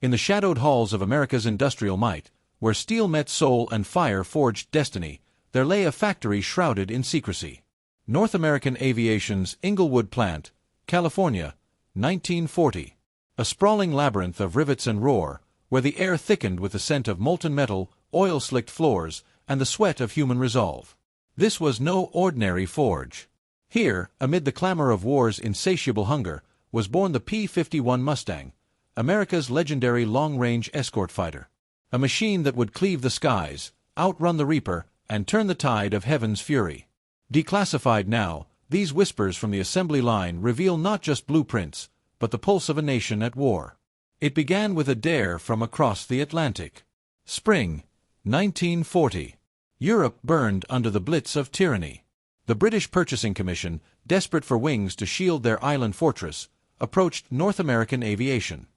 In the shadowed halls of America's industrial might, where steel met soul and fire forged destiny, there lay a factory shrouded in secrecy. North American Aviation's Inglewood Plant, California, 1940. A sprawling labyrinth of rivets and roar, where the air thickened with the scent of molten metal, oil-slicked floors, and the sweat of human resolve. This was no ordinary forge. Here, amid the clamor of war's insatiable hunger, was born the P-51 Mustang, America's legendary long-range escort fighter. A machine that would cleave the skies, outrun the Reaper, and turn the tide of heaven's fury. Declassified now, these whispers from the assembly line reveal not just blueprints, but the pulse of a nation at war. It began with a dare from across the Atlantic. Spring, 1940. Europe burned under the blitz of tyranny. The British Purchasing Commission, desperate for wings to shield their island fortress, approached North American aviation.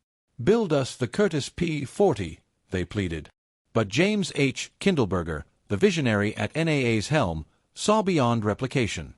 "Build us the Curtiss P-40, they pleaded. But James H. Kindleberger, the visionary at NAA's helm, saw beyond replication.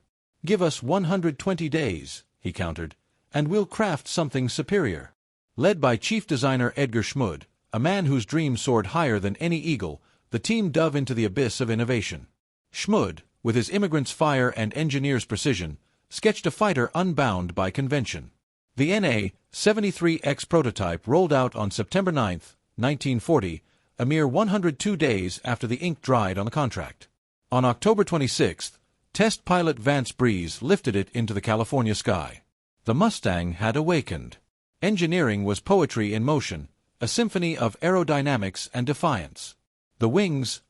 "Give us 120 days, he countered, "and we'll craft something superior." Led by chief designer Edgar Schmud, a man whose dream soared higher than any eagle, the team dove into the abyss of innovation. Schmud, with his immigrant's fire and engineer's precision, sketched a fighter unbound by convention. The NA-73X prototype rolled out on September 9, 1940, a mere 102 days after the ink dried on the contract. On October 26, test pilot Vance Breeze lifted it into the California sky. The Mustang had awakened. Engineering was poetry in motion, a symphony of aerodynamics and defiance. The wings,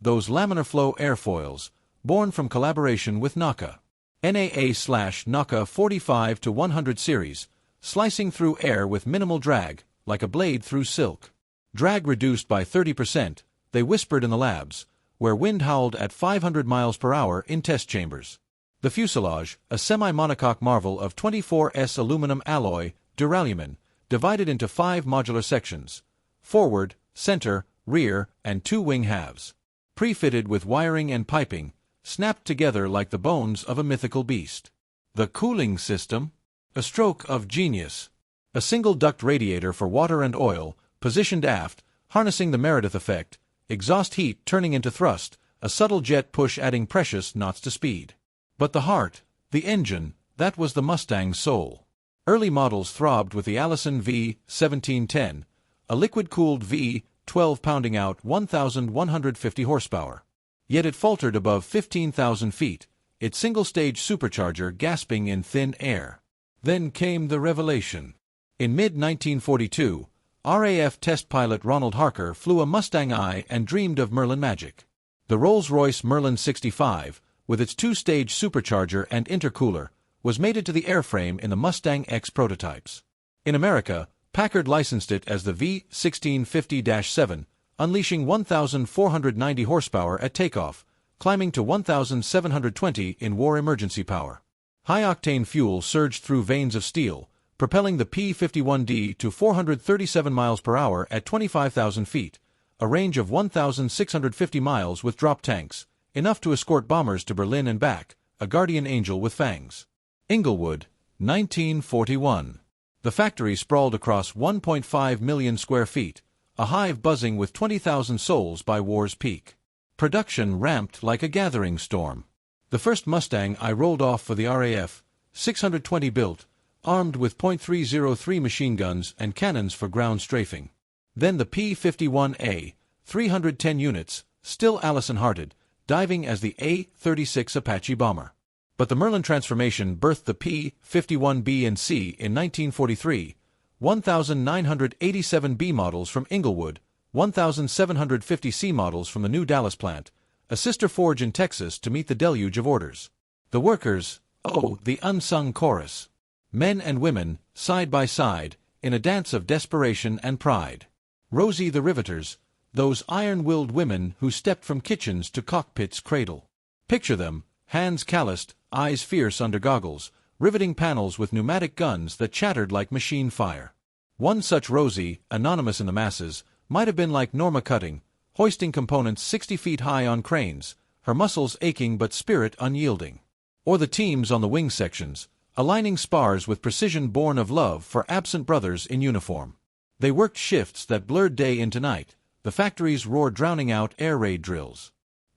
those laminar flow airfoils, born from collaboration with NACA. NAA/NACA 45-100 series, slicing through air with minimal drag, like a blade through silk. Drag reduced by 30%, they whispered in the labs, where wind howled at 500 miles per hour in test chambers. The fuselage, a semi-monocoque marvel of 24S aluminum alloy, duralumin, divided into 5 modular sections: forward, center, rear, and 2 wing halves. Pre-fitted with wiring and piping, snapped together like the bones of a mythical beast. The cooling system? A stroke of genius. A single-duct radiator for water and oil, positioned aft, harnessing the Meredith effect, exhaust heat turning into thrust, a subtle jet push adding precious knots to speed. But the heart, the engine, that was the Mustang's soul. Early models throbbed with the Allison V1710, a liquid-cooled V12 pounding out 1,150 horsepower. Yet it faltered above 15,000 feet, its single-stage supercharger gasping in thin air. Then came the revelation. In mid-1942, RAF test pilot Ronald Harker flew a Mustang I and dreamed of Merlin magic. The Rolls-Royce Merlin 65, with its 2-stage supercharger and intercooler, was mated to the airframe in the Mustang X prototypes. In America, Packard licensed it as the V1650-7, unleashing 1,490 horsepower at takeoff, climbing to 1,720 in war emergency power. High-octane fuel surged through veins of steel, propelling the P-51D to 437 miles per hour at 25,000 feet, a range of 1,650 miles with drop tanks, enough to escort bombers to Berlin and back, a guardian angel with fangs. Inglewood, 1941. The factory sprawled across 1.5 million square feet, a hive buzzing with 20,000 souls by war's peak. Production ramped like a gathering storm. The first Mustang I rolled off for the RAF, 620 built, armed with .303 machine guns and cannons for ground strafing. Then the P-51A, 310 units, still Allison-hearted, diving as the A-36 Apache bomber. But the Merlin transformation birthed the P-51B and C in 1943, 1,987 B models from Inglewood, 1,750 C models from the new Dallas plant, a sister forge in Texas to meet the deluge of orders. The workers, the unsung chorus. Men and women, side by side, in a dance of desperation and pride. Rosie the riveters, those iron-willed women who stepped from kitchens to cockpit's cradle. Picture them, hands calloused, eyes fierce under goggles, riveting panels with pneumatic guns that chattered like machine fire. One such Rosie, anonymous in the masses, might have been like Norma Cutting, hoisting components 60 feet high on cranes, her muscles aching but spirit unyielding. Or the teams on the wing sections, aligning spars with precision born of love for absent brothers in uniform. They worked shifts that blurred day into night. The factories roared, drowning out air raid drills.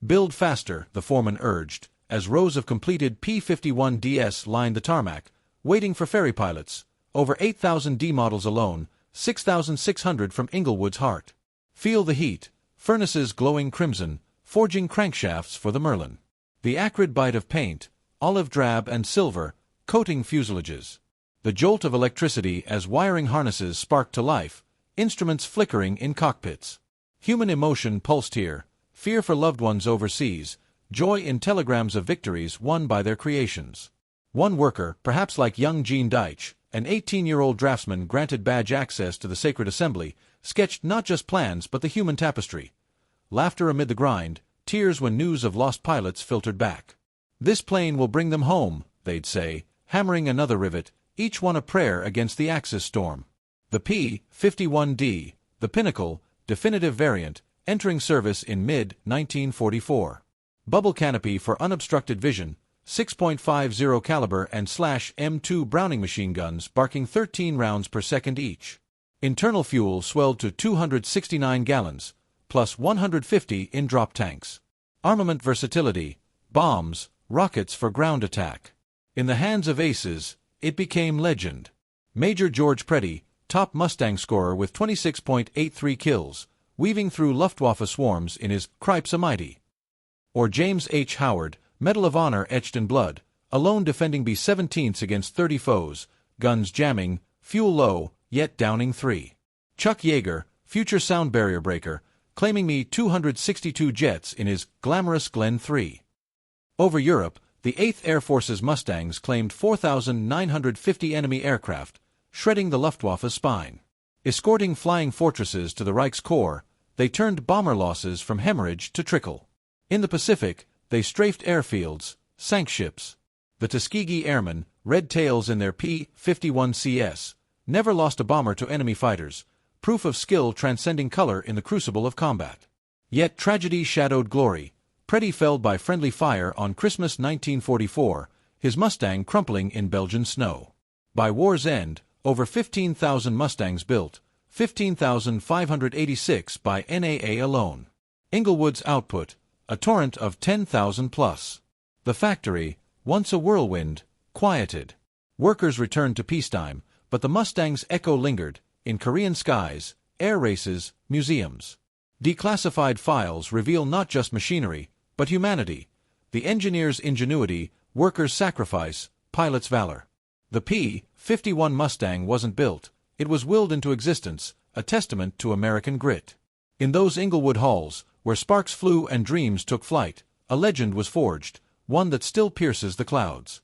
"Build faster," the foreman urged, as rows of completed P-51DS lined the tarmac, waiting for ferry pilots. Over 8,000 D models alone, 6,600 from Inglewood's heart. Feel the heat, furnaces glowing crimson, forging crankshafts for the Merlin. The acrid bite of paint, olive drab and silver, coating fuselages. The jolt of electricity as wiring harnesses sparked to life, instruments flickering in cockpits. Human emotion pulsed here, fear for loved ones overseas, joy in telegrams of victories won by their creations. One worker, perhaps like young Gene Deitch, an 18-year-old draftsman granted badge access to the sacred assembly, sketched not just plans but the human tapestry. Laughter amid the grind, tears when news of lost pilots filtered back. "This plane will bring them home," they'd say, hammering another rivet, each one a prayer against the Axis storm. The P-51D, the pinnacle, definitive variant, entering service in mid-1944. Bubble canopy for unobstructed vision, 6.50 caliber and /M2 Browning machine guns barking 13 rounds per second each. Internal fuel swelled to 269 gallons, plus 150 in drop tanks. Armament versatility, bombs, rockets for ground attack. In the hands of aces, it became legend. Major George Preddy, top Mustang scorer with 26.83 kills, weaving through Luftwaffe swarms in his Cripes a Mighty. Or James H. Howard, Medal of Honor etched in blood, alone defending B-17s against 30 foes, guns jamming, fuel low, yet downing 3. Chuck Yeager, future sound barrier breaker, claiming me 262 jets in his glamorous Glen 3. Over Europe, the 8th Air Force's Mustangs claimed 4,950 enemy aircraft, shredding the Luftwaffe's spine. Escorting flying fortresses to the Reich's core, they turned bomber losses from hemorrhage to trickle. In the Pacific, they strafed airfields, sank ships. The Tuskegee Airmen, red tails in their P-51CS, never lost a bomber to enemy fighters, proof of skill transcending color in the crucible of combat. Yet tragedy shadowed glory. Preddy felled by friendly fire on Christmas 1944, his Mustang crumpling in Belgian snow. By war's end, over 15,000 Mustangs built, 15,586 by NAA alone. Inglewood's output, a torrent of 10,000 plus. The factory, once a whirlwind, quieted. Workers returned to peacetime, but the Mustang's echo lingered, in Korean skies, air races, museums. Declassified files reveal not just machinery, but humanity. The engineer's ingenuity, workers' sacrifice, pilot's valor. The P-51 Mustang wasn't built, it was willed into existence, a testament to American grit. In those Inglewood halls, where sparks flew and dreams took flight, a legend was forged, one that still pierces the clouds.